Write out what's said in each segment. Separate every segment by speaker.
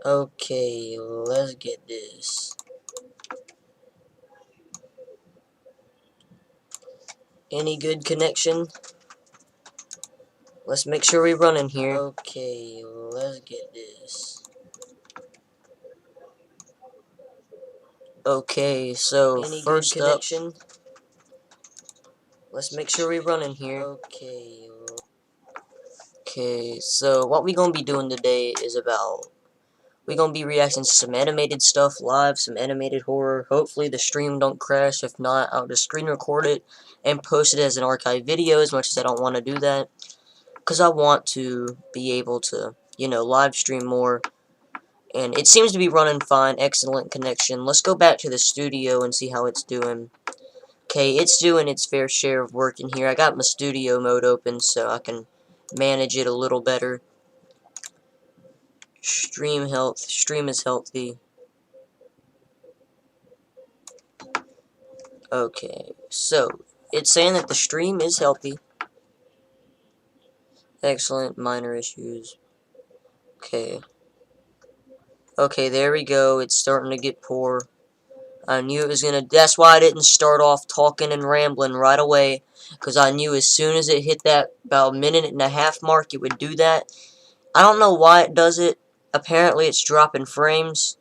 Speaker 1: Okay, let's get this. Any good connection? Let's make sure we run in here. Okay, let's get this. Okay, so any first good connection? Let's make sure we run in here. Okay. Okay, so what we gonna be doing today is we gonna be reacting to some animated stuff live, some animated horror. Hopefully the stream don't crash. If not, I'll just screen record it and post it as an archive video, as much as I don't want to do that. Because I want to be able to, you know, live stream more. And it seems to be running fine. Excellent connection. Let's go back to the studio and see how it's doing. Okay, it's doing its fair share of work in here. I got my studio mode open so I can manage it a little better. Stream health. Stream is healthy. Okay, so it's saying that the stream is healthy. Excellent. Minor issues. Okay. Okay, there we go. It's starting to get poor. I knew it was gonna. That's why I didn't start off talking and rambling right away, because I knew as soon as it hit that about minute and a half mark, it would do that. I don't know why it does it. Apparently, it's dropping frames.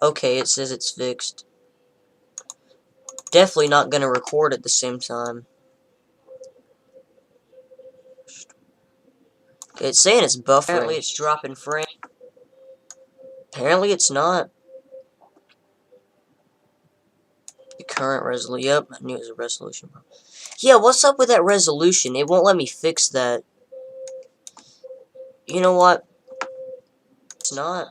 Speaker 1: Okay, it says it's fixed. Definitely not gonna record at the same time. Okay, it's saying it's buffering. Apparently, it's dropping frames. Apparently, it's not. The current resolution. Yep, I knew it was a resolution. Yeah, what's up with that resolution? It won't let me fix that. You know what? It's not.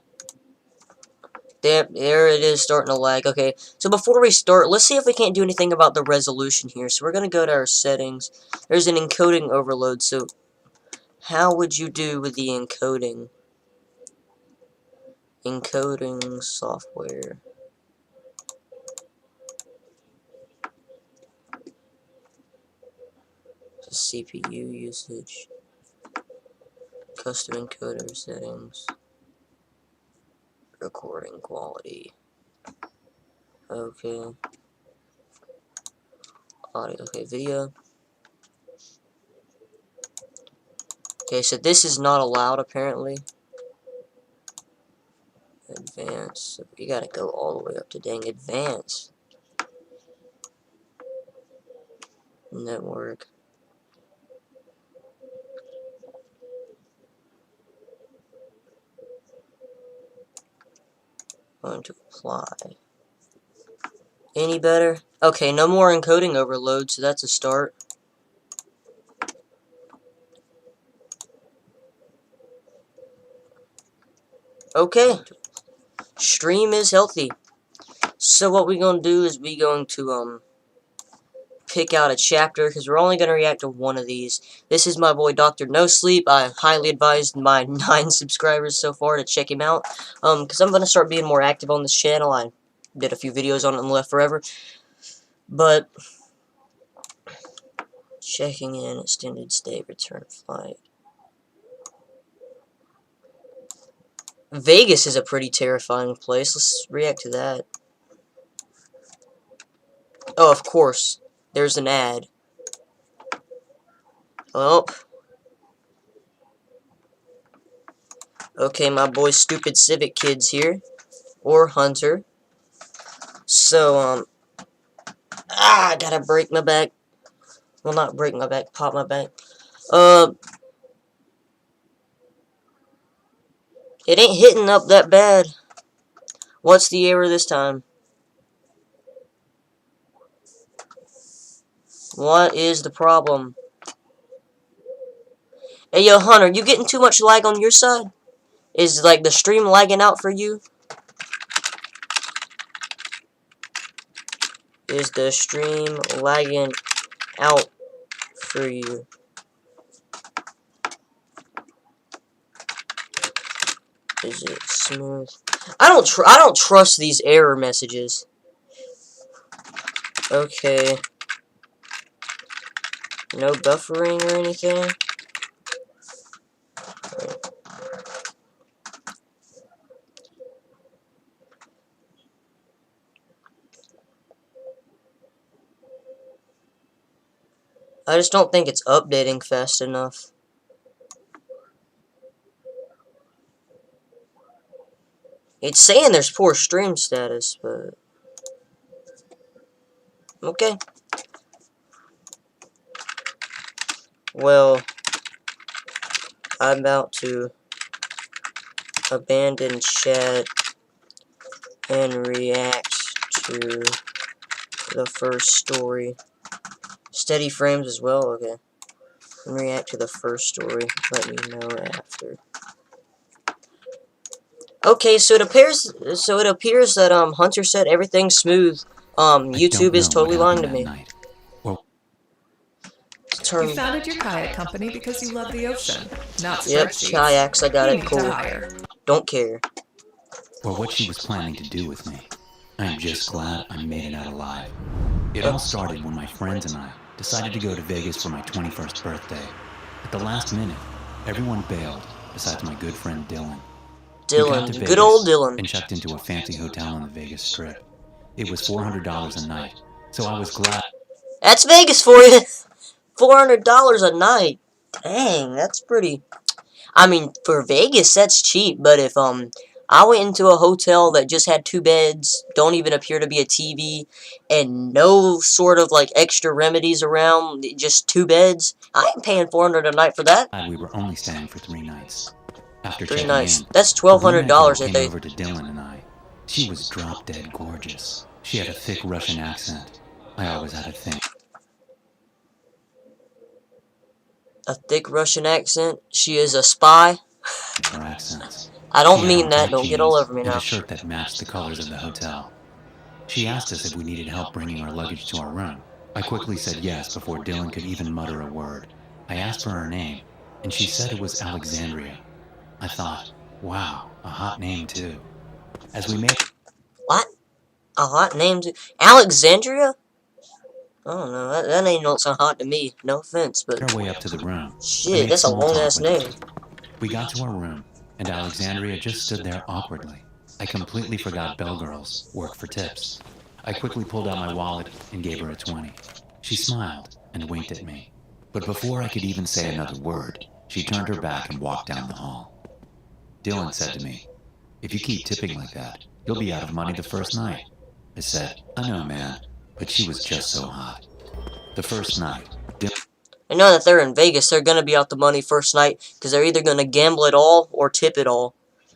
Speaker 1: There it is, starting to lag. Okay, so before we start, let's see if we can't do anything about the resolution here. So we're going to go to our settings. There's an encoding overload, so how would you do with the encoding? Encoding software. CPU usage. Custom encoder settings. Recording quality. Okay. Audio. Okay, video. Okay, so this is not allowed apparently. Advanced. So you gotta go all the way up to dang advanced. Network. Going to apply. Any better? Okay, no more encoding overload, so that's a start. Okay. Stream is healthy. So what we're going to do is we're going to pick out a chapter, because we're only going to react to one of these. This is my boy Dr. No Sleep. I highly advise my 9 subscribers so far to check him out, because I'm going to start being more active on this channel. I did a few videos on it and left forever. But checking in, extended stay, return flight. Vegas is a pretty terrifying place. Let's react to that. Oh, of course. There's an ad. Oh. Okay, my boy Stupid Civic Kids here. Or Hunter. So, I gotta break my back. Well, not break my back, pop my back. It ain't hitting up that bad. What's the error this time? What is the problem? Hey, yo, Hunter, you getting too much lag on your side? Is, like, the stream lagging out for you? Is the stream lagging out for you? Is it smooth? I don't trust these error messages. Okay. No buffering or anything? I just don't think it's updating fast enough. It's saying there's poor stream status, but... Okay. Well, I'm about to abandon chat and react to the first story. Steady frames as well, okay. And react to the first story. Let me know after. Okay, so it appears that Hunter said everything's smooth. YouTube is totally lying to me.
Speaker 2: Well,
Speaker 3: You founded your kayak company because you love the ocean, not
Speaker 1: Yep,
Speaker 3: spreadsheets.
Speaker 1: kayaks, I got
Speaker 3: You
Speaker 1: it,
Speaker 3: need
Speaker 1: cool.
Speaker 3: to hire.
Speaker 1: Don't care.
Speaker 2: or what she was planning to do with me. I'm just glad I made it out alive. It all started when my friends and I decided to go to Vegas for my 21st birthday. At the last minute, everyone bailed, besides my good friend Dylan. We got to
Speaker 1: Dylan,
Speaker 2: Vegas
Speaker 1: good old Dylan.
Speaker 2: and checked into a fancy hotel on the Vegas Strip. It was $400 a night, so I was glad.
Speaker 1: That's Vegas for you. $400 a night. Dang, that's pretty. I mean, for Vegas, that's cheap. But if I went into a hotel that just had 2 beds, don't even appear to be a TV, and no sort of like extra remedies around, just 2 beds, I ain't paying $400 a night for that.
Speaker 2: We were only staying for 3 nights. After
Speaker 1: 3
Speaker 2: checking
Speaker 1: nights.
Speaker 2: in,
Speaker 1: That's
Speaker 2: the room
Speaker 1: $1,200
Speaker 2: came
Speaker 1: a day.
Speaker 2: over to Dylan and I. She was drop-dead gorgeous. She had a thick Russian accent. I always had a thing
Speaker 1: A thick Russian accent. She is a spy.
Speaker 2: for accents.
Speaker 1: I don't
Speaker 2: She had
Speaker 1: mean
Speaker 2: on
Speaker 1: that.
Speaker 2: tight
Speaker 1: Don't get all
Speaker 2: jeans
Speaker 1: over me
Speaker 2: and
Speaker 1: now.
Speaker 2: a shirt that matched the colors of the hotel. She asked us if we needed help bringing our luggage to our room. I quickly said yes before Dylan could even mutter a word. I asked for her name, and she said it was Alexandria. I thought, wow, a hot name too. As we made
Speaker 1: What? A hot name too? Alexandria? I don't know. That name don't sound hot to me. No offense, but
Speaker 2: our way up to the room, I
Speaker 1: shit,
Speaker 2: made
Speaker 1: that's a
Speaker 2: small talk
Speaker 1: long ass
Speaker 2: with her.
Speaker 1: name.
Speaker 2: We got to our room, and Alexandria just stood there awkwardly. I completely forgot bellgirls work for tips. I quickly pulled out my wallet and gave her a 20. She smiled and winked at me. But before I could even say another word, she turned her back and walked down the hall. Dylan said to me, "If you keep tipping like that, you'll be out of money the first night." I said, "I know, man," but she was just so hot. The first night,
Speaker 1: I know that they're in Vegas, they're gonna be out the money first night, because they're either gonna gamble it all or tip it all.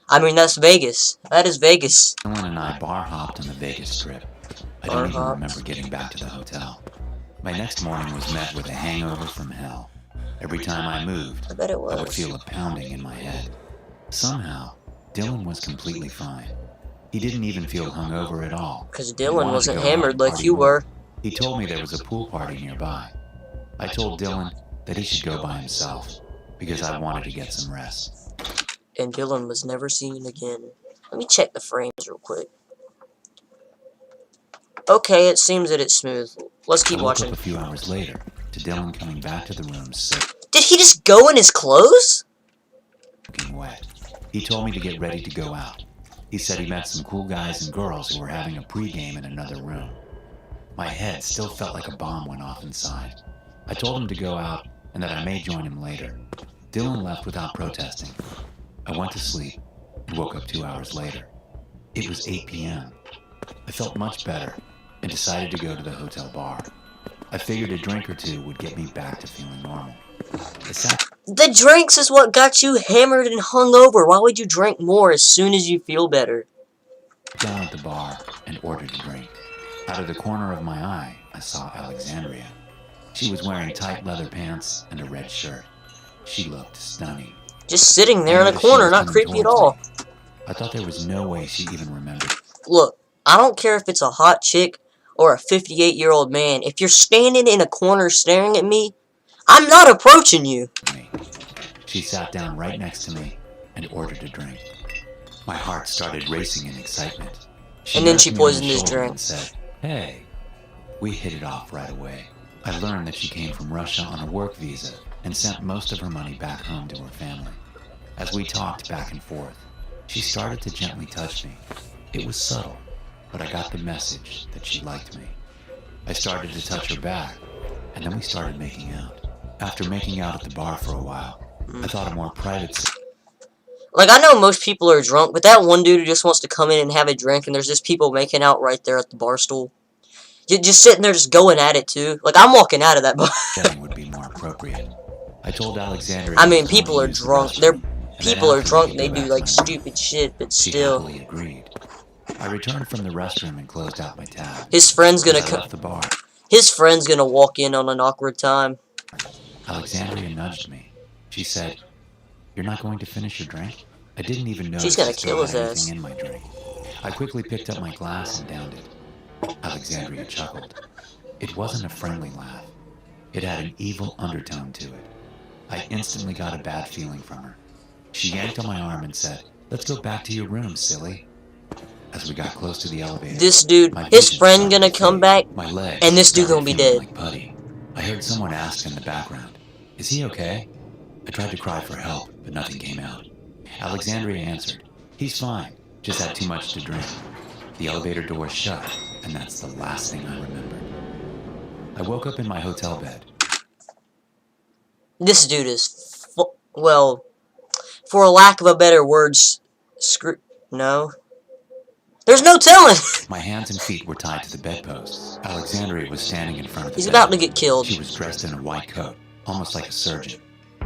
Speaker 1: I mean, that's Vegas. That is Vegas.
Speaker 2: Dylan and I bar hopped on the Vegas Strip. I don't even remember getting back to the hotel. My next morning was met with a hangover from hell. Every time I moved,
Speaker 1: I bet it
Speaker 2: I would
Speaker 1: was.
Speaker 2: feel a pounding in my head. Somehow, Dylan was completely fine. He didn't even feel hungover at all.
Speaker 1: Because
Speaker 2: He
Speaker 1: Dylan
Speaker 2: wanted to
Speaker 1: wasn't
Speaker 2: go out
Speaker 1: hammered
Speaker 2: and
Speaker 1: like
Speaker 2: party
Speaker 1: you
Speaker 2: more.
Speaker 1: were.
Speaker 2: He told me there was a pool party nearby. I told Dylan that he should go by himself because I wanted to get some rest.
Speaker 1: And Dylan was never seen again. Let me check the frames real quick. Okay, it seems that it's smooth. Let's keep
Speaker 2: I woke
Speaker 1: watching.
Speaker 2: up a few hours later to Dylan coming back to the room
Speaker 1: Did he just go in his clothes?
Speaker 2: soaking wet. He told me to get ready to go out. He said he met some cool guys and girls who were having a pregame in another room. My head still felt like a bomb went off inside. I told him to go out and that I may join him later. Dylan left without protesting. I went to sleep and woke up 2 hours later. It was 8 p.m. I felt much better and decided to go to the hotel bar. I figured a drink or two would get me back to feeling normal. I sat
Speaker 1: The drinks is what got you hammered and hungover. Why would you drink more as soon as you feel better?
Speaker 2: down at the bar and ordered a drink. Out of the corner of my eye, I saw Alexandria. She was wearing tight leather pants and a red shirt. She looked stunning.
Speaker 1: Just sitting there
Speaker 2: I
Speaker 1: in a
Speaker 2: noticed she
Speaker 1: corner,
Speaker 2: was
Speaker 1: not
Speaker 2: coming
Speaker 1: creepy at
Speaker 2: towards
Speaker 1: all.
Speaker 2: me. I thought there was no way she even remembered
Speaker 1: Look, I don't care if it's a hot chick or a 58-year-old man. If you're standing in a corner staring at me, I'm not approaching you.
Speaker 2: me. She sat down right next to me and ordered a drink. My heart started racing in excitement.
Speaker 1: And then
Speaker 2: nudged
Speaker 1: she
Speaker 2: me on the
Speaker 1: poisoned his
Speaker 2: shoulder
Speaker 1: drink.
Speaker 2: and said, "Hey." We hit it off right away. I learned that she came from Russia on a work visa and sent most of her money back home to her family. As we talked back and forth, she started to gently touch me. It was subtle, but I got the message that she liked me. I started to touch her back, and then we started making out. After making out at the bar for a while, I thought a more private...
Speaker 1: Like, I know most people are drunk, but that one dude who just wants to come in and have a drink, and there's just people making out right there at the bar stool. You're just sitting there just going at it, too. Like, I'm walking out of that bar.
Speaker 2: setting would be more appropriate. I told Alexandria...
Speaker 1: I mean, people are drunk. People are drunk, they do, like, stupid shit, but
Speaker 2: She
Speaker 1: still.
Speaker 2: happily agreed. I returned from the restroom and closed out my tab.
Speaker 1: His friend's gonna
Speaker 2: As I left the bar,
Speaker 1: His friend's gonna walk in on an awkward time.
Speaker 2: Alexandria nudged me. She said, "You're not going to finish your drink?" I didn't even notice
Speaker 1: She's gonna
Speaker 2: I still
Speaker 1: kill his
Speaker 2: had
Speaker 1: ass.
Speaker 2: anything in my drink. I quickly picked up my glass and downed it. Alexandria chuckled. It wasn't a friendly laugh. It had an evil undertone to it. I instantly got a bad feeling from her. She yanked on my arm and said, "Let's go back to your room, silly." As we got close to the elevator,
Speaker 1: This dude,
Speaker 2: my
Speaker 1: his
Speaker 2: vision
Speaker 1: friend
Speaker 2: started
Speaker 1: gonna
Speaker 2: to
Speaker 1: come
Speaker 2: fade.
Speaker 1: back,
Speaker 2: My legs
Speaker 1: and this dude
Speaker 2: started
Speaker 1: gonna be
Speaker 2: feeling
Speaker 1: dead.
Speaker 2: like putty. I heard someone ask in the background, "Is he okay?" I tried to cry for help, but nothing came out. Alexandria answered, "He's fine, just had too much to drink." The elevator door shut, and that's the last thing I remembered. I woke up in my hotel bed.
Speaker 1: This dude is, well, for a lack of a better words, no. There's no telling.
Speaker 2: My hands and feet were tied to the bedposts. Alexandria was standing in front of the
Speaker 1: He's
Speaker 2: bed.
Speaker 1: about to get killed.
Speaker 2: She was dressed in a white coat, almost like a surgeon.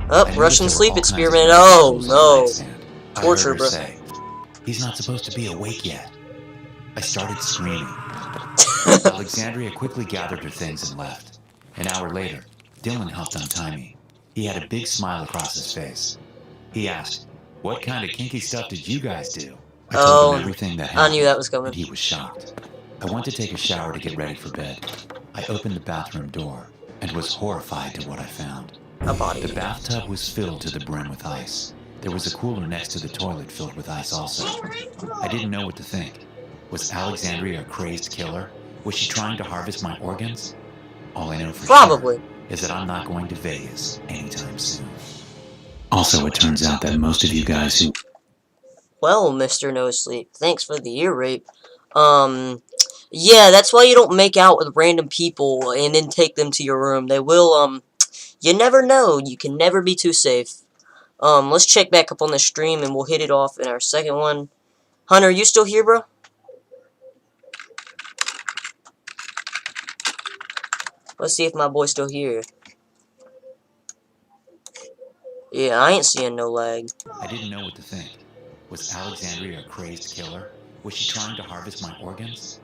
Speaker 1: Oh,
Speaker 2: I
Speaker 1: Russian
Speaker 2: noticed there
Speaker 1: sleep
Speaker 2: were all kinds of
Speaker 1: experiment.
Speaker 2: medical
Speaker 1: Oh,
Speaker 2: tools on the
Speaker 1: no.
Speaker 2: nightstand. I
Speaker 1: Torture,
Speaker 2: heard her
Speaker 1: bro.
Speaker 2: say, "He's not supposed to be awake yet." I started screaming. Alexandria quickly gathered her things and left. An hour later, Dylan helped untie me. He had a big smile across his face. He asked, "What kind of kinky stuff did you guys do?" I told him everything that happened.
Speaker 1: I knew that was coming.
Speaker 2: And he was shocked. I went to take a shower to get ready for bed. I opened the bathroom door and was horrified to what I found.
Speaker 1: A body.
Speaker 2: The bathtub was filled to the brim with ice. There was a cooler next to the toilet filled with ice also. I didn't know what to think. Was Alexandria a crazed killer? Was she trying to harvest my organs? All I know for
Speaker 1: Probably.
Speaker 2: sure is that I'm not going to Vegas anytime soon. Also, it turns out that most of you guys who...
Speaker 1: Well, Mr. No Sleep, thanks for the ear rape. Yeah, that's why you don't make out with random people and then take them to your room. They will, you never know. You can never be too safe. Let's check back up on the stream and we'll hit it off in our second one. Hunter, you still here, bro? Let's see if my boy's still here. Yeah, I ain't seeing no lag.
Speaker 2: I didn't know what to think. Was Alexandria a crazed killer? Was she trying to harvest my organs?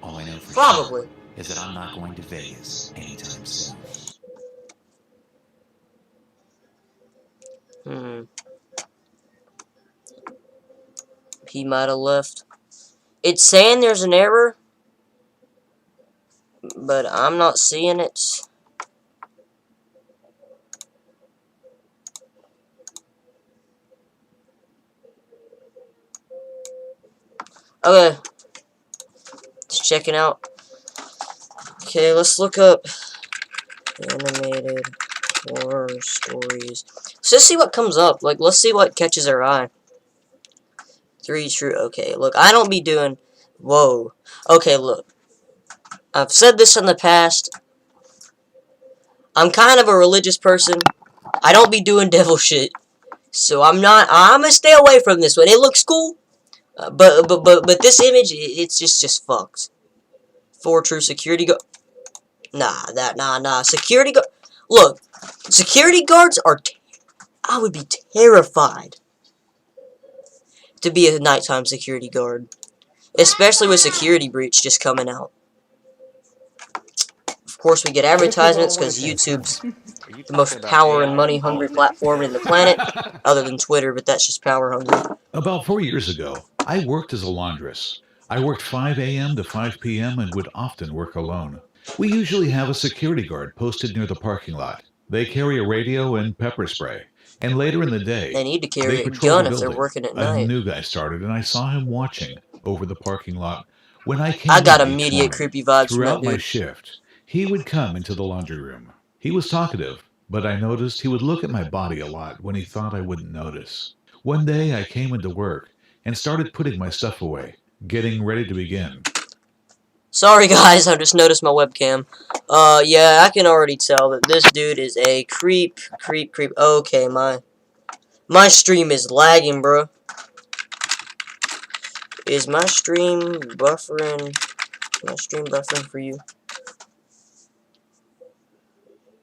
Speaker 2: All I know for
Speaker 1: Probably.
Speaker 2: sure is that I'm not going to Vegas anytime soon.
Speaker 1: He might have left. It's saying there's an error, but I'm not seeing it. Okay. Just checking out. Okay, let's look up animated horror stories. So let's see what comes up. Like, let's see what catches our eye. 3 true. Okay, look, I don't be doing... Whoa. Okay, look. I've said this in the past. I'm kind of a religious person. I don't be doing devil shit. So I'm gonna stay away from this one. It looks cool. But this image, it's just fucked. 4 true security guard. Nah. Security guard. Look, security guards are. I would be terrified to be a nighttime security guard, especially with Security Breach just coming out. Of course, we get advertisements because YouTube's the most power and money hungry platform in the planet, other than Twitter, but that's just power hungry.
Speaker 4: About 4 years ago, I worked as a laundress. I worked 5 a.m. to 5 p.m. and would often work alone. We usually have a security guard posted near the parking lot. They carry a radio and pepper spray. And later in the day,
Speaker 1: They need to carry a
Speaker 4: patrol
Speaker 1: gun
Speaker 4: the
Speaker 1: if they're
Speaker 4: building.
Speaker 1: working at
Speaker 4: A
Speaker 1: night.
Speaker 4: new guy started, and I saw him watching over the parking lot. When I came
Speaker 1: I got
Speaker 4: in each
Speaker 1: immediate
Speaker 4: morning,
Speaker 1: creepy vibes from that
Speaker 4: throughout my
Speaker 1: dude.
Speaker 4: shift, he would come into the laundry room. He was talkative, but I noticed he would look at my body a lot when he thought I wouldn't notice. One day I came into work and started putting my stuff away, getting ready to begin.
Speaker 1: Sorry guys, I just noticed my webcam. Yeah, I can already tell that this dude is a creep. Okay, my stream is lagging, bro. Is my stream buffering? My stream buffering for you?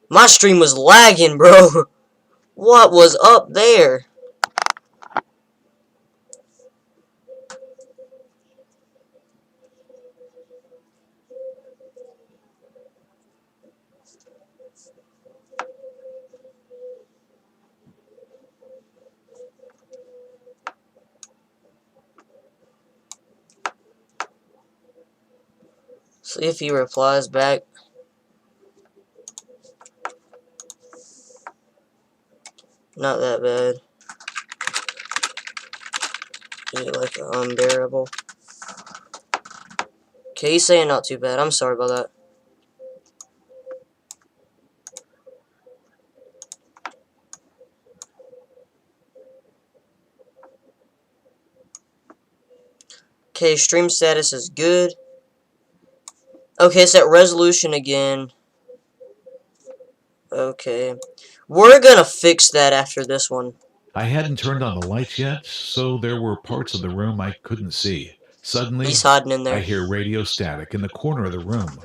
Speaker 1: My stream was lagging, bro. What was up there? See if he replies back. Not that bad. Is it like unbearable? Okay, he's saying not too bad. I'm sorry about that. Okay, stream status is good. Okay, it's at resolution again. Okay. We're gonna fix that after this one.
Speaker 4: I hadn't turned on the lights yet, so there were parts of the room I couldn't see. Suddenly,
Speaker 1: He's hiding in there.
Speaker 4: I hear radio static in the corner of the room,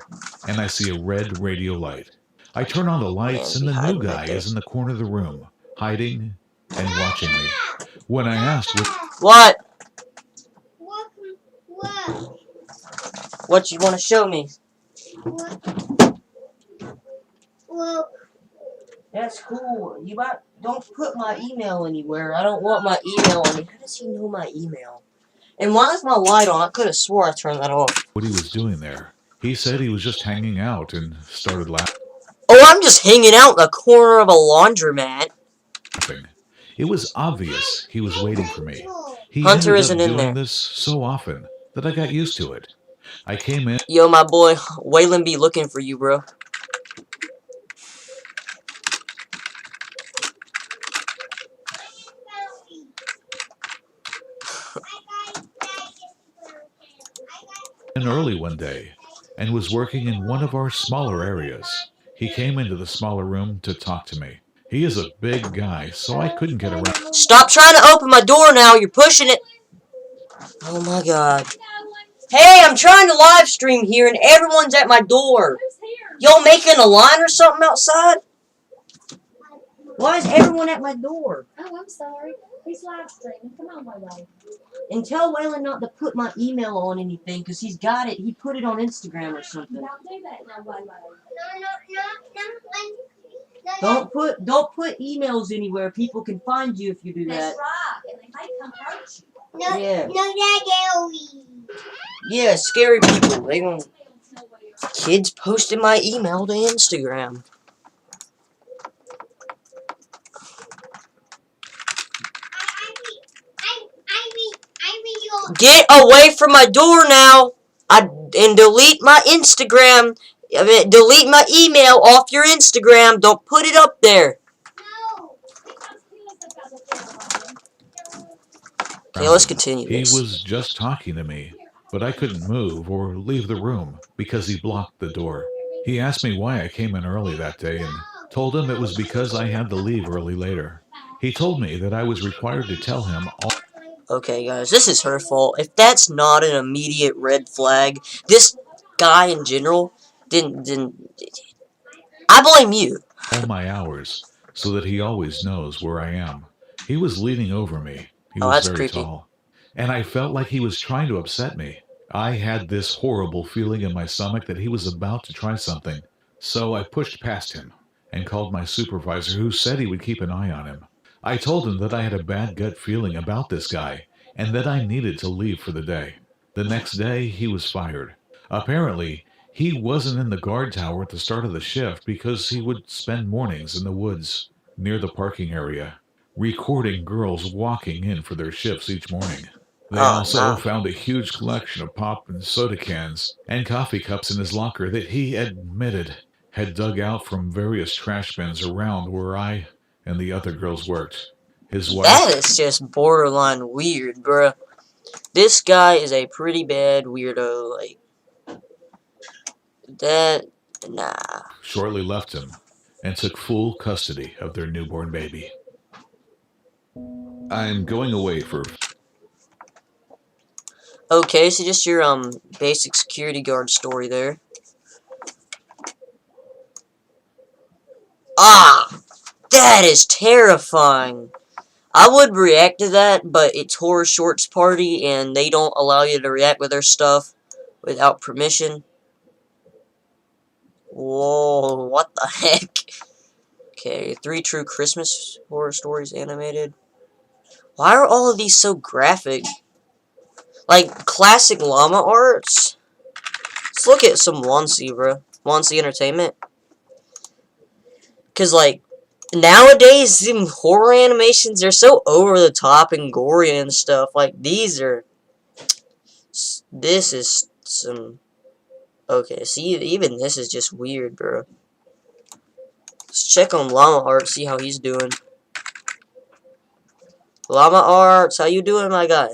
Speaker 4: and I see a red radio light. I turn on the lights, and the new guy is in the corner of the room, hiding and watching me. When I asked
Speaker 1: What? What you want to show me?
Speaker 5: Well,
Speaker 1: That's cool. Don't put my email anywhere. I don't want my email on me. How does he know my email? And why is my light on? I could have swore I turned that off.
Speaker 4: what he was doing there, he said he was just hanging out and started laughing.
Speaker 1: Oh, I'm just hanging out in the corner of a laundromat.
Speaker 4: It was obvious he was waiting for me. He
Speaker 1: Hunter
Speaker 4: ended
Speaker 1: isn't
Speaker 4: up
Speaker 1: in
Speaker 4: doing
Speaker 1: there.
Speaker 4: this so often that I got used to it. I came in.
Speaker 1: Yo, my boy, Waylon be looking for you, bro.
Speaker 4: Early one day and was working in one of our smaller areas. He came into the smaller room to talk to me. He is a big guy, so I couldn't get around.
Speaker 1: Stop trying to open my door now. You're pushing it. Oh, my God. Hey, I'm trying to live stream here, and everyone's at my door. Y'all making a line or something outside? Why is everyone at my door?
Speaker 5: oh, I'm sorry. He's live streaming. Come on, Waylon.
Speaker 1: And tell Waylon not to put my email on anything, because he's got it. He put it on Instagram or something.
Speaker 5: Don't do that now, Waylon.
Speaker 1: Don't put emails anywhere. People can find you if you do that.
Speaker 5: That's right, and they may come hurt you.
Speaker 1: No, yeah.
Speaker 5: No,
Speaker 1: Yeah, scary people. They gonna kids posting my email to Instagram. Get away from my door now! And delete my Instagram. I mean, delete my email off your Instagram. Don't put it up there. Okay, let's continue
Speaker 4: He
Speaker 1: this.
Speaker 4: was just talking to me, but I couldn't move or leave the room because he blocked the door. He asked me why I came in early that day and told him it was because I had to leave early later. He told me that I was required to tell him all.
Speaker 1: Okay, guys, this is her fault. If that's not an immediate red flag, this guy in general didn't. I blame you.
Speaker 4: All my hours so that he always knows where I am. He was leaning over me. He
Speaker 1: Oh,
Speaker 4: was
Speaker 1: that's
Speaker 4: very
Speaker 1: creepy.
Speaker 4: tall, and I felt like he was trying to upset me. I had this horrible feeling in my stomach that he was about to try something, so I pushed past him and called my supervisor, who said he would keep an eye on him. I told him that I had a bad gut feeling about this guy and that I needed to leave for the day. The next day, he was fired. Apparently, he wasn't in the guard tower at the start of the shift because he would spend mornings in the woods near the parking area, recording girls walking in for their shifts each morning. They
Speaker 1: Oh,
Speaker 4: also
Speaker 1: no.
Speaker 4: found a huge collection of pop and soda cans and coffee cups in his locker that he admitted had dug out from various trash bins around where I and the other girls worked. His wife.
Speaker 1: That is just borderline weird, bruh. This guy is a pretty bad weirdo. Like, Nah.
Speaker 4: shortly left him and took full custody of their newborn baby. I'm going away for...
Speaker 1: Okay, so just your, basic security guard story there. Ah! That is terrifying! I would react to that, but it's Horror Shorts Party, and they don't allow you to react with their stuff without permission. Whoa, what the heck? Okay, 3 True Christmas Horror Stories animated. Why are all of these so graphic? Like, classic llama arts? Let's look at some Wonsi, bro. Wonsi Entertainment. Because, like, nowadays, them horror animations, they're so over the top and gory and stuff. Like, these are... This is some... Okay, see, even this is just weird, bro. Let's check on Llama Art, see how he's doing. Llama Arts, how you doing, my guy?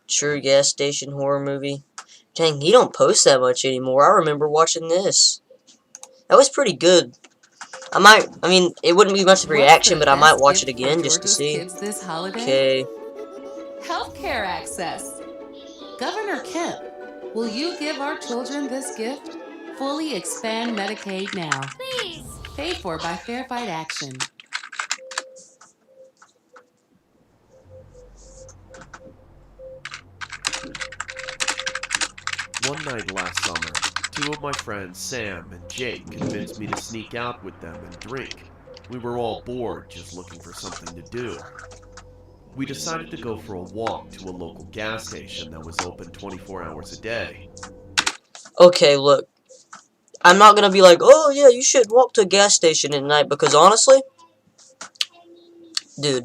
Speaker 1: True gas station horror movie. Dang, he don't post that much anymore. I remember watching this. That was pretty good. I mean, it wouldn't be much of a reaction, but I might watch it again just to see. Okay.
Speaker 6: Healthcare access. Governor Kemp, will you give our children this gift? Fully expand Medicaid now.
Speaker 5: Please.
Speaker 6: Paid for by Fair Fight Action.
Speaker 7: One night last summer, 2 of my friends, Sam and Jake, convinced me to sneak out with them and drink. We were all bored, just looking for something to do. We decided to go for a walk to a local gas station that was open 24 hours a day.
Speaker 1: Okay, look. I'm not gonna be like, oh yeah, you should walk to a gas station at night, because honestly, dude,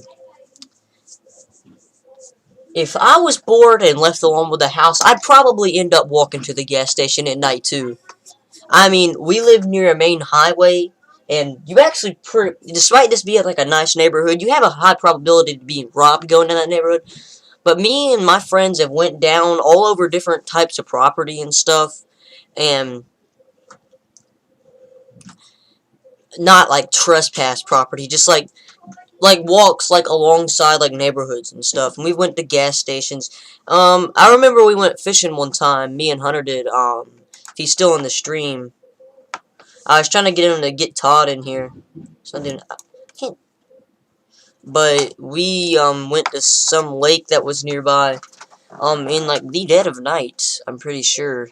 Speaker 1: if I was bored and left alone with the house, I'd probably end up walking to the gas station at night too. I mean, we live near a main highway, and you actually, despite this being like a nice neighborhood, you have a high probability of being robbed going in that neighborhood. But me and my friends have went down all over different types of property and stuff, and not like trespass property, just like walks like alongside like neighborhoods and stuff. And we went to gas stations. I remember we went fishing one time. Me and Hunter did. If he's still in the stream, I was trying to get him to get Todd in here. Something I can't. But we went to some lake that was nearby. In like the dead of night. I'm pretty sure.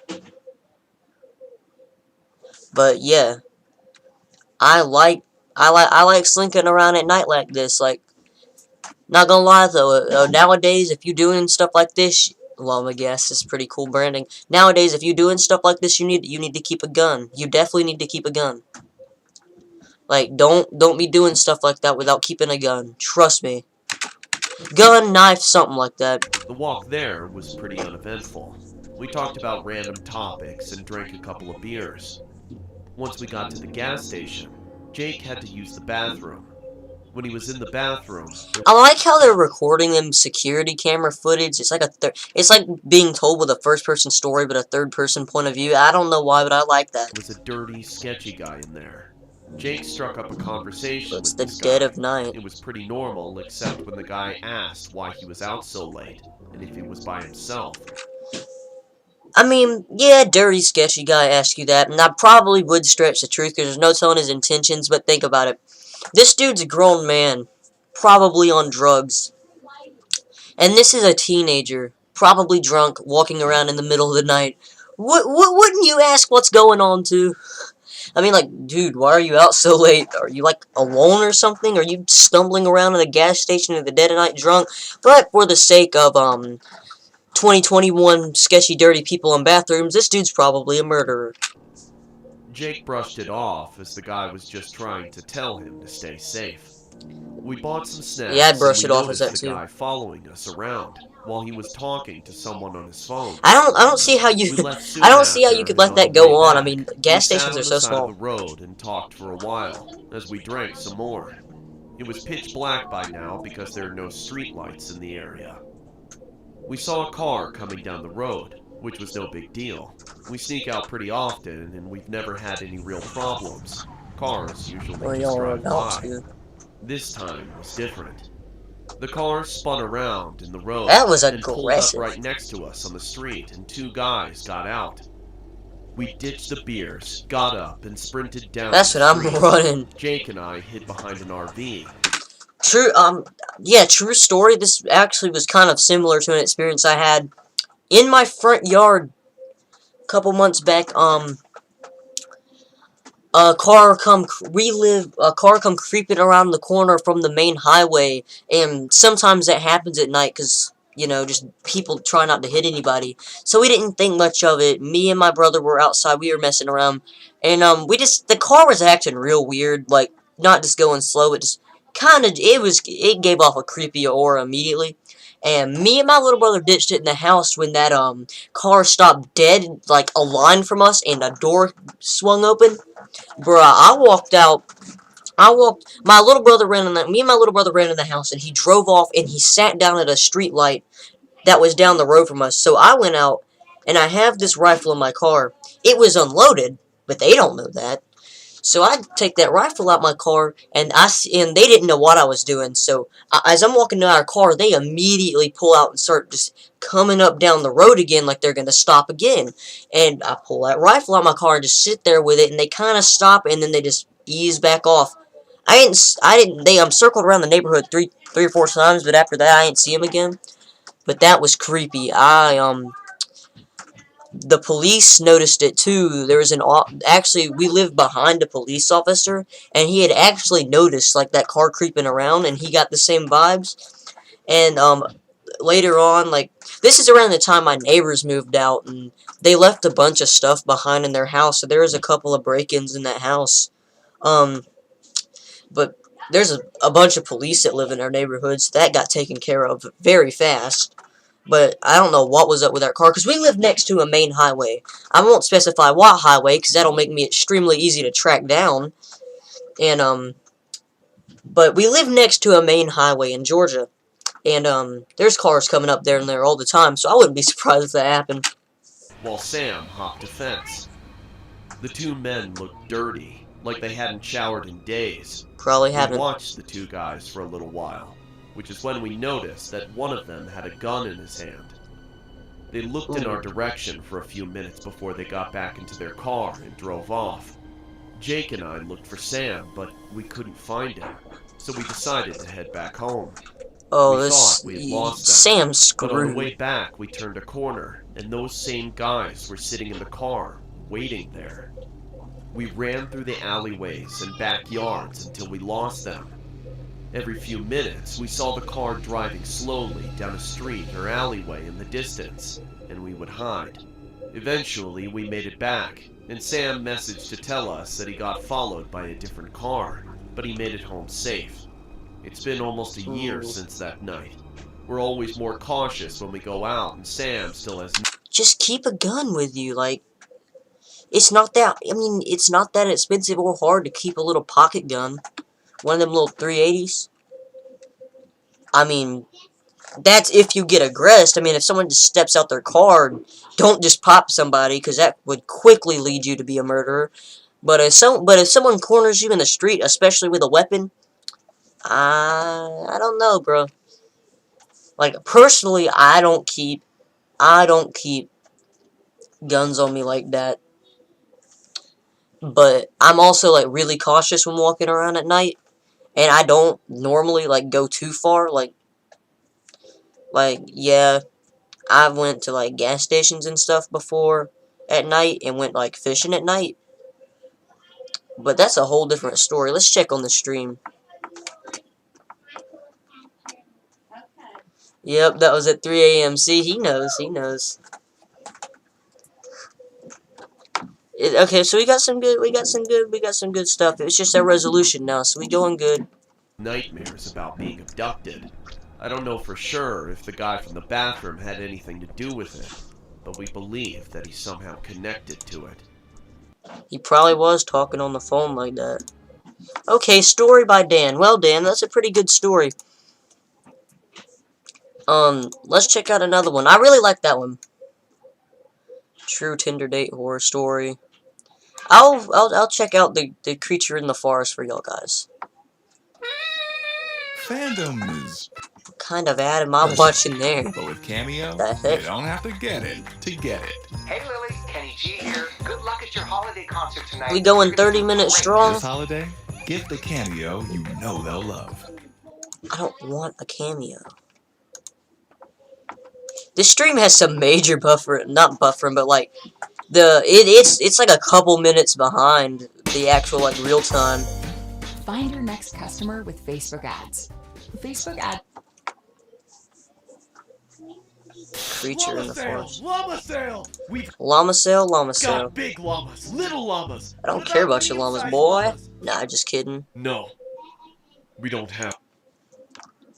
Speaker 1: But yeah. I like slinking around at night like this. Like, not gonna lie though, nowadays if you're doing stuff like this, Llama Gas is pretty cool branding. Nowadays, if you're doing stuff like this, you need to keep a gun. You definitely need to keep a gun. Like, don't be doing stuff like that without keeping a gun. Trust me. Gun, knife, something like that.
Speaker 7: The walk there was pretty uneventful. We talked about random topics and drank a couple of beers. Once we got to the gas station, Jake had to use the bathroom. When he was in the bathroom,
Speaker 1: I like how they're recording them security camera footage. It's like it's like being told with a first-person story, but a third-person point of view. I don't know why, but I like that.
Speaker 7: there was a dirty, sketchy guy in there. Jake struck up a conversation
Speaker 1: It's
Speaker 7: with
Speaker 1: the
Speaker 7: this
Speaker 1: dead
Speaker 7: guy.
Speaker 1: of night.
Speaker 7: It was pretty normal, except when the guy asked why he was out so late, and if he was by himself.
Speaker 1: I mean, yeah, dirty, sketchy guy asked you that, and I probably would stretch the truth because there's no telling his intentions, but think about it. This dude's a grown man, probably on drugs, and this is a teenager, probably drunk, walking around in the middle of the night. Wouldn't you ask what's going on, too? I mean, like, dude, why are you out so late? Are you, like, alone or something? Are you stumbling around in a gas station in the dead of night drunk? But for the sake of, 2021 sketchy, dirty people in bathrooms, this dude's probably a murderer.
Speaker 7: Jake brushed it off as the guy was just trying to tell him to stay safe. We bought some snacks.
Speaker 1: Yeah, I'd brush
Speaker 7: and
Speaker 1: it
Speaker 7: we
Speaker 1: off as that
Speaker 7: noticed the
Speaker 1: too.
Speaker 7: guy following us around while he was talking to someone on his phone.
Speaker 1: I don't see how you
Speaker 7: We left soon
Speaker 1: I don't see how
Speaker 7: after,
Speaker 1: you could
Speaker 7: and
Speaker 1: let
Speaker 7: on
Speaker 1: that
Speaker 7: the
Speaker 1: go
Speaker 7: way
Speaker 1: on. I
Speaker 7: back,
Speaker 1: mean, gas
Speaker 7: we sat
Speaker 1: stations
Speaker 7: on
Speaker 1: are
Speaker 7: the
Speaker 1: so
Speaker 7: side
Speaker 1: small.
Speaker 7: of the road and talked for a while as we drank some more. It was pitch black by now because there are no streetlights in the area. We saw a car coming down the road, which was no big deal. We sneak out pretty often, and we've never had any real problems. Cars usually
Speaker 1: Well,
Speaker 7: just
Speaker 1: y'all are
Speaker 7: drive
Speaker 1: about
Speaker 7: by.
Speaker 1: to.
Speaker 7: This time was different. The car spun around in the road
Speaker 1: That was
Speaker 7: and pulled up
Speaker 1: aggressive.
Speaker 7: right next to us on the street, and two guys got out. We ditched the beers, got up, and sprinted down
Speaker 1: That's
Speaker 7: the
Speaker 1: what I'm
Speaker 7: street.
Speaker 1: running.
Speaker 7: Jake and I hid behind an RV.
Speaker 1: True, yeah, true story. This actually was kind of similar to an experience I had in my front yard a couple months back. A car come creeping around the corner from the main highway, and sometimes that happens at night because, you know, just people try not to hit anybody. So we didn't think much of it. Me and my brother were outside, we were messing around, and the car was acting real weird, like, not just going slow, it just it gave off a creepy aura immediately. And me and my little brother ditched it in the house when that car stopped dead, like a line from us, and a door swung open. Bruh, my little brother me and my little brother ran in the house, and he drove off, and he sat down at a street light that was down the road from us. So I went out, and I have this rifle in my car. It was unloaded, but they don't know that. So I take that rifle out my car, and they didn't know what I was doing. So as I'm walking to our car, they immediately pull out and start just coming up down the road again, like they're gonna stop again. And I pull that rifle out my car and just sit there with it, and they kind of stop, and then they just ease back off. They circled around the neighborhood three or four times, but after that I didn't see them again. But that was creepy. The police noticed it too. Actually, we lived behind a police officer, and he had actually noticed, like, that car creeping around, and he got the same vibes. And, later on, like, this is around the time my neighbors moved out, and they left a bunch of stuff behind in their house, so there was a couple of break-ins in that house. But there's a bunch of police that live in our neighborhood, so that got taken care of very fast. But I don't know what was up with our car, because we live next to a main highway. I won't specify what highway, because that'll make me extremely easy to track down. And, but we live next to a main highway in Georgia. And, there's cars coming up there and there all the time, so I wouldn't be surprised if that happened.
Speaker 7: While Sam hopped a fence. The two men looked dirty, like they hadn't showered in days.
Speaker 1: Probably
Speaker 7: We
Speaker 1: haven't.
Speaker 7: watched the two guys for a little while, which is when we noticed that one of them had a gun in his hand. They looked in our direction for a few minutes before they got back into their car and drove off. Jake and I looked for Sam, but we couldn't find him, so we decided to head back home.
Speaker 1: Oh,
Speaker 7: We thought we had lost them,
Speaker 1: Sam's
Speaker 7: But on the way
Speaker 1: screwed.
Speaker 7: back, we turned a corner, and those same guys were sitting in the car, waiting there. We ran through the alleyways and backyards until we lost them. Every few minutes, we saw the car driving slowly down a street or alleyway in the distance, and we would hide. Eventually, we made it back, and Sam messaged to tell us that he got followed by a different car, but he made it home safe. It's been almost a year since that night. We're always more cautious when we go out, and Sam still has...
Speaker 1: Just keep a gun with you, like, it's not that expensive or hard to keep a little pocket gun. One of them little 380s. I mean, that's if you get aggressed. I mean, if someone just steps out their car, don't just pop somebody, because that would quickly lead you to be a murderer. But if someone corners you in the street, especially with a weapon, I don't know, bro. Like, personally, I don't keep guns on me like that. But I'm also, like, really cautious when walking around at night. And I don't normally, like, go too far. Like, yeah, I went to, like, gas stations and stuff before at night and went, like, fishing at night. But that's a whole different story. Let's check on the stream. Yep, that was at 3 a.m. See, he knows. Okay, so we got some good stuff. It's just a resolution now, so we doing good.
Speaker 7: nightmares about being abducted. I don't know for sure if the guy from the bathroom had anything to do with it, but we believe that he's somehow connected to it.
Speaker 1: He probably was talking on the phone like that. Okay, story by Dan. Well, Dan, that's a pretty good story. Let's check out another one. I really like that one. True Tinder date horror story. I'll check out the creature in the forest for y'all guys.
Speaker 8: Fandom is,
Speaker 1: What kind of ad am I watching there?
Speaker 8: but with Cameo,
Speaker 1: The heck?
Speaker 8: you don't have to get it to get it.
Speaker 9: Hey Lily, Kenny G here. Good luck at your holiday concert tonight.
Speaker 1: We going
Speaker 9: You're gonna
Speaker 1: 30
Speaker 9: do
Speaker 1: minutes
Speaker 9: great.
Speaker 1: strong?
Speaker 8: This holiday, gift a Cameo you know they'll love.
Speaker 1: I don't want a cameo. This stream has some major not buffering, but like it's like a couple minutes behind the actual like real time.
Speaker 10: Find your next customer with Facebook ads. Facebook ad.
Speaker 1: Creature in the forest.
Speaker 7: Llama sale! We've
Speaker 1: Llama sale.
Speaker 7: got big llamas, little llamas.
Speaker 1: I don't
Speaker 7: What
Speaker 1: care
Speaker 7: about
Speaker 1: about your llamas,
Speaker 7: medium-sized
Speaker 1: boy.
Speaker 7: llamas?
Speaker 1: Nah, just kidding.
Speaker 7: No, we don't have.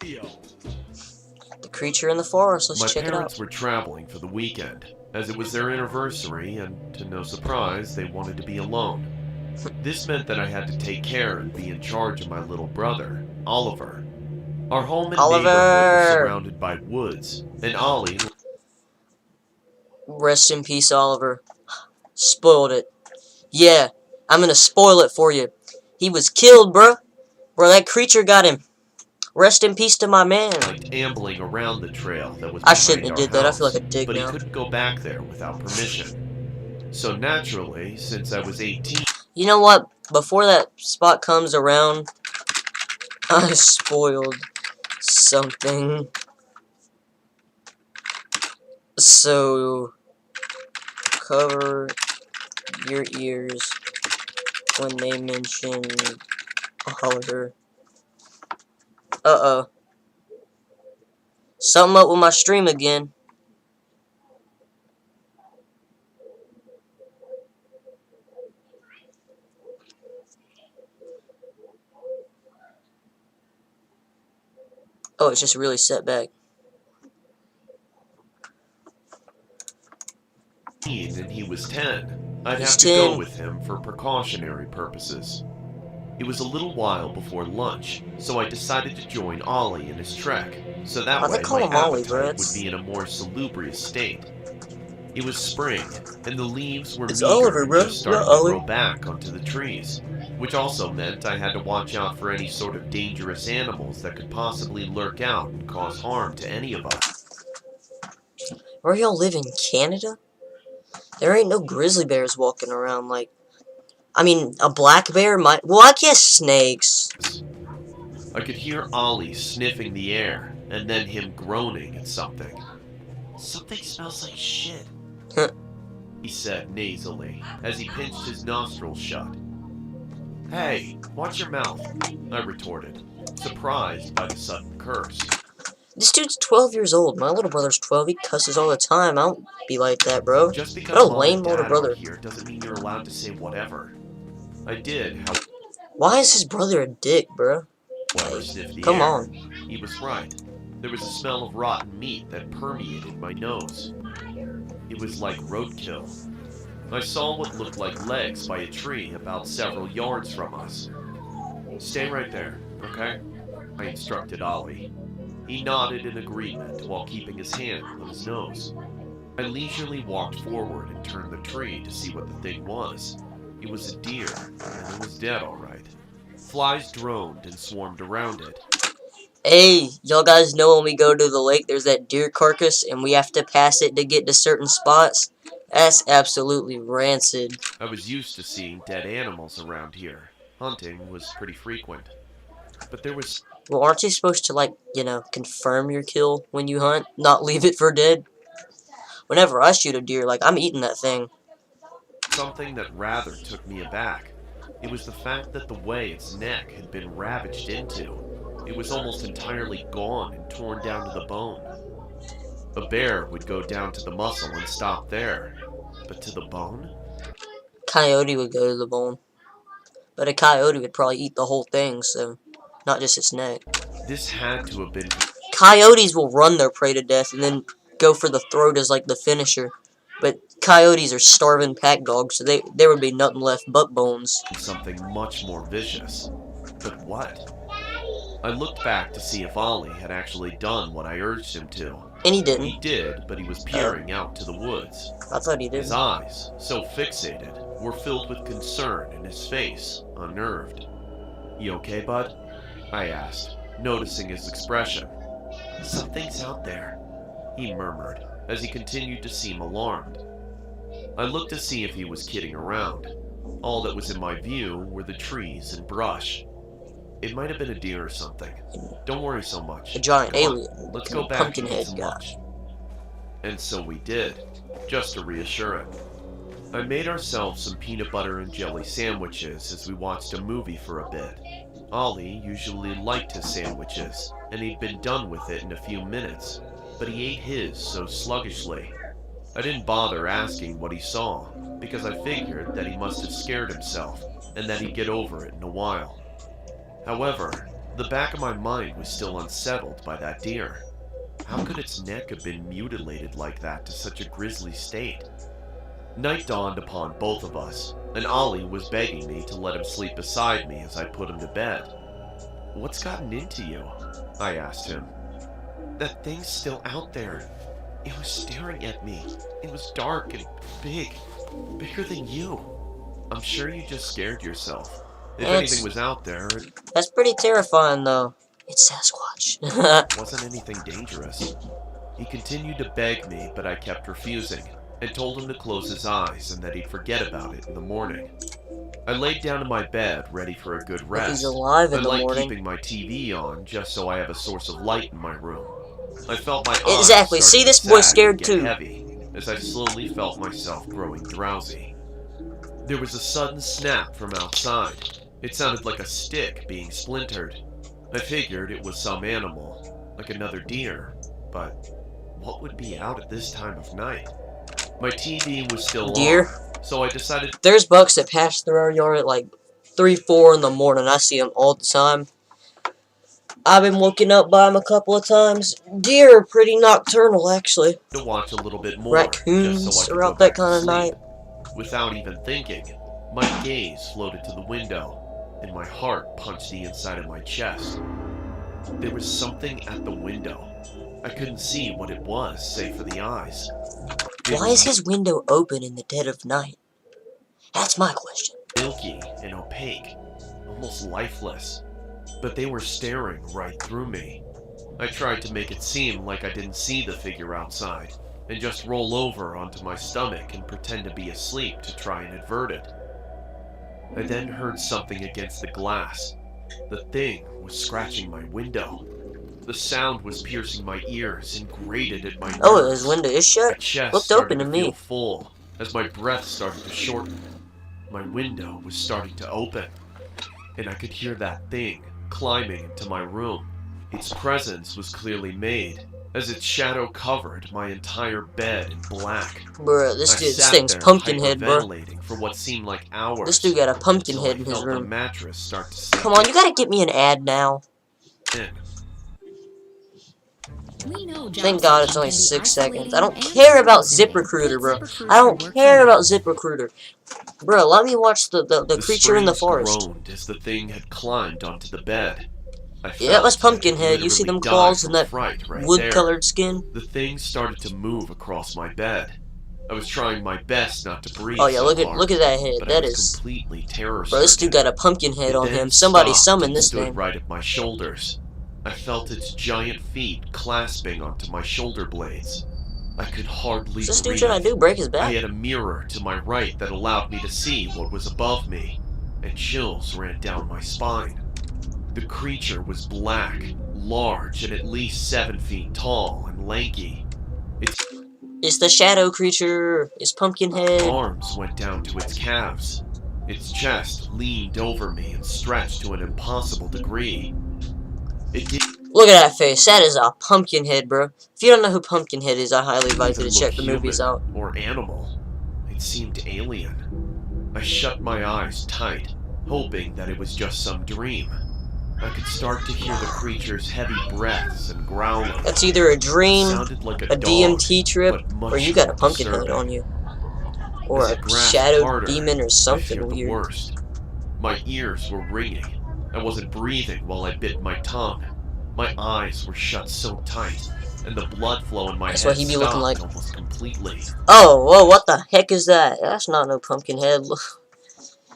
Speaker 1: The creature in the forest. Let's
Speaker 7: My
Speaker 1: check it
Speaker 7: parents
Speaker 1: out.
Speaker 7: were traveling for the weekend, as it was their anniversary, and to no surprise, they wanted to be alone. This meant that I had to take care and be in charge of my little brother, Oliver. Our home and neighborhood was
Speaker 1: Oliver!
Speaker 7: surrounded by woods, and Ollie.
Speaker 1: Rest in peace, Oliver. Spoiled it. Yeah, I'm gonna spoil it for you. He was killed, bruh. Bro, that creature got him. Rest in peace to my man.
Speaker 7: Liked ambling around the trail that was
Speaker 1: I
Speaker 7: behind
Speaker 1: shouldn't have
Speaker 7: our
Speaker 1: did that. I feel
Speaker 7: house,
Speaker 1: like a dick
Speaker 7: but
Speaker 1: now.
Speaker 7: he couldn't go back there without permission. So naturally, since I was 18,
Speaker 1: You know what? Before that spot comes around, I spoiled something. So, cover your ears when they mention Oliver. Uh-oh. Something up with my stream again. Oh, it's just really set back.
Speaker 7: and he was 10, I'd
Speaker 1: He's
Speaker 7: have to go
Speaker 1: 10.
Speaker 7: with him for precautionary purposes. It was a little while before lunch, so I decided to join Ollie in his trek, so that
Speaker 1: Why'd they
Speaker 7: way
Speaker 1: call
Speaker 7: my
Speaker 1: him Ollie,
Speaker 7: appetite
Speaker 1: bro?
Speaker 7: would
Speaker 1: It's-
Speaker 7: be in a more salubrious state. It was spring, and the leaves were
Speaker 1: It's
Speaker 7: meager
Speaker 1: Oliver,
Speaker 7: and
Speaker 1: bro.
Speaker 7: just starting
Speaker 1: Yeah,
Speaker 7: to
Speaker 1: Ollie.
Speaker 7: grow back onto the trees, which also meant I had to watch out for any sort of dangerous animals that could possibly lurk out and cause harm to any of us.
Speaker 1: Where y'all live in Canada? There ain't no grizzly bears walking around like... I mean, a black bear might... Well, I guess snakes.
Speaker 7: I could hear Ollie sniffing the air, and then him groaning at something. Something smells like shit, he said nasally, as he pinched his nostrils shut. Hey, watch your mouth, I retorted, surprised by the sudden curse.
Speaker 1: This dude's 12 years old. My little brother's 12. He cusses all the time. I don't be like that, bro.
Speaker 7: Just because
Speaker 1: What a
Speaker 7: Mom
Speaker 1: lame
Speaker 7: and
Speaker 1: older
Speaker 7: Dad
Speaker 1: brother.
Speaker 7: aren't here doesn't mean you're allowed to say whatever. I did,
Speaker 1: Why is his brother a dick, bro?
Speaker 7: however, sniff the
Speaker 1: Come
Speaker 7: air.
Speaker 1: on.
Speaker 7: He was right. There was a smell of rotten meat that permeated my nose. It was like roadkill. I saw what looked like legs by a tree about several yards from us. Stay right there, okay? I instructed Ollie. He nodded in agreement while keeping his hand on his nose. I leisurely walked forward and turned the tree to see what the thing was. It was a deer, and it was dead all right. Flies droned and swarmed around it.
Speaker 1: Hey, y'all guys know when we go to the lake, there's that deer carcass, and we have to pass it to get to certain spots? That's absolutely rancid.
Speaker 7: I was used to seeing dead animals around here. Hunting was pretty frequent. But there was
Speaker 1: Well, aren't you supposed to, like, you know, confirm your kill when you hunt? Not leave it for dead? Whenever I shoot a deer, like, I'm eating that thing.
Speaker 7: something that rather took me aback. It was the fact that the way its neck had been ravaged into. It was almost entirely gone and torn down to the bone. A bear would go down to the muscle and stop there. But to the bone?
Speaker 1: Coyote would go to the bone. But a coyote would probably eat the whole thing, so not just its neck.
Speaker 7: This had to have been
Speaker 1: Coyotes will run their prey to death and then go for the throat as, like, the finisher. But coyotes are starving pack dogs, so there would be nothing left but bones.
Speaker 7: Something much more vicious. But what? I looked back to see if Ollie had actually done what I urged him to.
Speaker 1: And he didn't.
Speaker 7: He did, but he was peering out to the woods.
Speaker 1: I thought he
Speaker 7: His
Speaker 1: didn't.
Speaker 7: eyes, so fixated, were filled with concern and his face unnerved. "You okay, bud?" I asked, noticing his expression. "Something's out there," he murmured, as he continued to seem alarmed. I looked to see if he was kidding around. All that was in my view were the trees and brush. It might have been a deer or something. Don't worry so much.
Speaker 1: A giant
Speaker 7: Come on,
Speaker 1: alien.
Speaker 7: let's go back and get
Speaker 1: Pumpkinhead
Speaker 7: some
Speaker 1: guy.
Speaker 7: lunch. And so we did, just to reassure him. I made ourselves some peanut butter and jelly sandwiches as we watched a movie for a bit. Ollie usually liked his sandwiches, and he'd been done with it in a few minutes, but he ate his so sluggishly. I didn't bother asking what he saw, because I figured that he must have scared himself, and that he'd get over it in a while. However, the back of my mind was still unsettled by that deer. How could its neck have been mutilated like that to such a grisly state? Night dawned upon both of us, and Ollie was begging me to let him sleep beside me as I put him to bed. "What's gotten into you?" I asked him. "That thing's still out there. It was staring at me. It was dark and big. Bigger than you. I'm sure you just scared yourself. If anything was out there, it
Speaker 1: That's pretty terrifying, though. It's Sasquatch.
Speaker 7: wasn't anything dangerous." He continued to beg me, but I kept refusing, and told him to close his eyes and that he'd forget about it in the morning. I laid down in my bed, ready for a good
Speaker 1: If
Speaker 7: rest.
Speaker 1: he's alive in
Speaker 7: I
Speaker 1: the
Speaker 7: like
Speaker 1: morning.
Speaker 7: keeping my TV on just so I have a source of light in my room. I felt my eyes
Speaker 1: Exactly. See,
Speaker 7: starting
Speaker 1: this
Speaker 7: to
Speaker 1: boy's
Speaker 7: sag
Speaker 1: scared
Speaker 7: and get
Speaker 1: too.
Speaker 7: heavy as I slowly felt myself growing drowsy. There was a sudden snap from outside. It sounded like a stick being splintered. I figured it was some animal, like another deer, but what would be out at this time of night? My TV was still
Speaker 1: Deer?
Speaker 7: on, so I decided
Speaker 1: There's bucks that pass through our yard at like 3, 4 in the morning. I see them all the time. I've been woken up by them a couple of times. Deer are pretty nocturnal, actually.
Speaker 7: to watch a little bit more,
Speaker 1: Raccoons
Speaker 7: just so I
Speaker 1: are
Speaker 7: could
Speaker 1: out
Speaker 7: go
Speaker 1: that
Speaker 7: back to
Speaker 1: kind of
Speaker 7: sleep.
Speaker 1: night.
Speaker 7: Without even thinking, my gaze floated to the window, and my heart punched the inside of my chest. There was something at the window. I couldn't see what it was, save for the eyes.
Speaker 1: Why is his window open in the dead of night? That's my question.
Speaker 7: Milky and opaque, almost lifeless, but they were staring right through me. I tried to make it seem like I didn't see the figure outside, and just roll over onto my stomach and pretend to be asleep to try and avert it. I then heard something against the glass. The thing was scratching my window. The sound was piercing my ears and grated at my nerves.
Speaker 1: Oh, his window is
Speaker 7: My
Speaker 1: shut?
Speaker 7: chest
Speaker 1: Looked
Speaker 7: started
Speaker 1: open to
Speaker 7: to
Speaker 1: me.
Speaker 7: feel full as my breath started to shorten. My window was starting to open, and I could hear that thing climbing into my room. Its presence was clearly made, as its shadow covered my entire bed in black.
Speaker 1: Bruh, this
Speaker 7: I
Speaker 1: dude, this
Speaker 7: sat
Speaker 1: thing's
Speaker 7: there
Speaker 1: Pumpkinhead, bro.
Speaker 7: hyperventilating for what seemed like hours.
Speaker 1: This dude got a
Speaker 7: until
Speaker 1: Pumpkinhead
Speaker 7: I
Speaker 1: in his
Speaker 7: felt the
Speaker 1: room.
Speaker 7: mattress start to sink
Speaker 1: Come on, you gotta get me an ad now.
Speaker 7: in.
Speaker 1: Thank God it's only 6 seconds. I don't care about ZipRecruiter, bro. I don't care about ZipRecruiter. Bro, let me watch the creature in the
Speaker 7: springs
Speaker 1: forest.
Speaker 7: groaned as the thing had climbed onto the bed. I
Speaker 1: Yeah, that was
Speaker 7: felt
Speaker 1: Pumpkinhead.
Speaker 7: I
Speaker 1: You see them
Speaker 7: literally
Speaker 1: claws
Speaker 7: died
Speaker 1: and that
Speaker 7: from fright right
Speaker 1: wood-colored
Speaker 7: there.
Speaker 1: skin?
Speaker 7: The thing started to move across my bed. I was trying my best not to breathe.
Speaker 1: Oh yeah,
Speaker 7: so
Speaker 1: look at
Speaker 7: hard,
Speaker 1: that head.
Speaker 7: but I
Speaker 1: That
Speaker 7: was
Speaker 1: is,
Speaker 7: completely terror.
Speaker 1: bro. This dude got a pumpkin head on him. Somebody summoned this
Speaker 7: stood
Speaker 1: thing.
Speaker 7: right at my shoulders. I felt its giant feet clasping onto my shoulder blades. I could hardly
Speaker 1: What's this
Speaker 7: breathe.
Speaker 1: dude trying to do? Break his
Speaker 7: I
Speaker 1: back?
Speaker 7: had a mirror to my right that allowed me to see what was above me, and chills ran down my spine. The creature was black, large, and at least 7 feet tall and lanky. Its
Speaker 1: It's the shadow creature. It's Pumpkinhead.
Speaker 7: arms went down to its calves. Its chest leaned over me and stretched to an impossible degree. It did
Speaker 1: Look at that face. That is a Pumpkinhead, bro. If you don't know who Pumpkinhead is, I highly advise you to check the movies out.
Speaker 7: or animal. It seemed alien. I shut my eyes tight, hoping that it was just some dream. I could start to hear the creature's heavy breaths and growling.
Speaker 1: That's either a
Speaker 7: It
Speaker 1: dream,
Speaker 7: sounded like
Speaker 1: a
Speaker 7: dog,
Speaker 1: DMT trip,
Speaker 7: but much
Speaker 1: or you got a
Speaker 7: more
Speaker 1: Pumpkinhead
Speaker 7: disturbing.
Speaker 1: on you. Or
Speaker 7: as it
Speaker 1: a
Speaker 7: grasped
Speaker 1: shadow
Speaker 7: harder.
Speaker 1: demon or
Speaker 7: I
Speaker 1: something
Speaker 7: feared the
Speaker 1: weird.
Speaker 7: worst. My ears were ringing. I wasn't breathing while I bit my tongue. My eyes were shut so tight, and the blood flow in my
Speaker 1: That's
Speaker 7: head
Speaker 1: what he be looking
Speaker 7: stopped
Speaker 1: like.
Speaker 7: almost completely.
Speaker 1: Oh, whoa, what the heck is that? That's not no pumpkin head.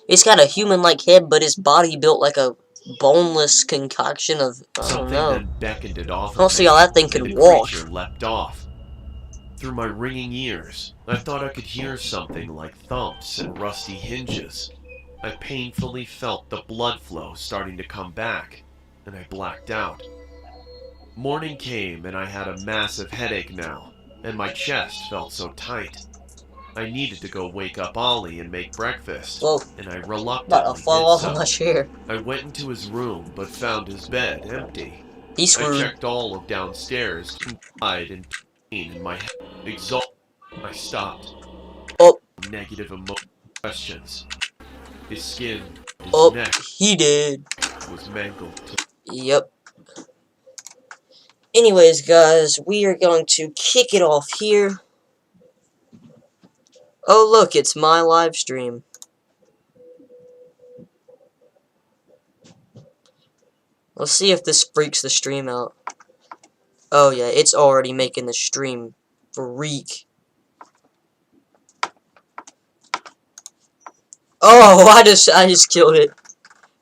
Speaker 1: It's got a human-like head, but his body built like a boneless concoction of, I don't
Speaker 7: Something
Speaker 1: know.
Speaker 7: then beckoned it off
Speaker 1: I don't
Speaker 7: of
Speaker 1: see
Speaker 7: me,
Speaker 1: how that thing
Speaker 7: and
Speaker 1: could
Speaker 7: the
Speaker 1: walk.
Speaker 7: creature leapt off. Through my ringing ears, I thought I could hear something like thumps and rusty hinges. I painfully felt the blood flow starting to come back, and I blacked out. Morning came, and I had a massive headache now, and my chest felt so tight. I needed to go wake up Ollie and make breakfast,
Speaker 1: Whoa,
Speaker 7: and I
Speaker 1: about to
Speaker 7: reluctantly
Speaker 1: fall
Speaker 7: did
Speaker 1: off
Speaker 7: so.
Speaker 1: of my chair.
Speaker 7: I went into his room, but found his bed empty.
Speaker 1: He's
Speaker 7: I
Speaker 1: screwed.
Speaker 7: checked all of downstairs, confide and pain in my head. Exhausted, I stopped.
Speaker 1: Oh.
Speaker 7: Negative questions. His skin, his
Speaker 1: Oh,
Speaker 7: neck
Speaker 1: he did.
Speaker 7: was mangled.
Speaker 1: Yep. Anyways, guys, we are going to kick it off here. Oh, look, it's my live stream. Let's see if this freaks the stream out. Oh, yeah, it's already making the stream freak. Oh, I just killed it.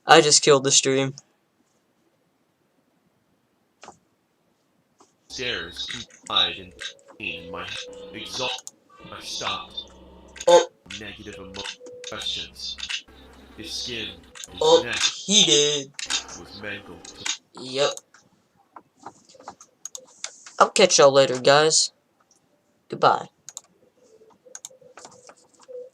Speaker 1: I just killed the stream.
Speaker 7: Stairs, confide and pain in my head. Exhausted, I stopped.
Speaker 1: Oh.
Speaker 7: Negative questions. His skin, his
Speaker 1: Oh,
Speaker 7: neck
Speaker 1: he did.
Speaker 7: was mangled.
Speaker 1: Yep. I'll catch y'all later, guys. Goodbye.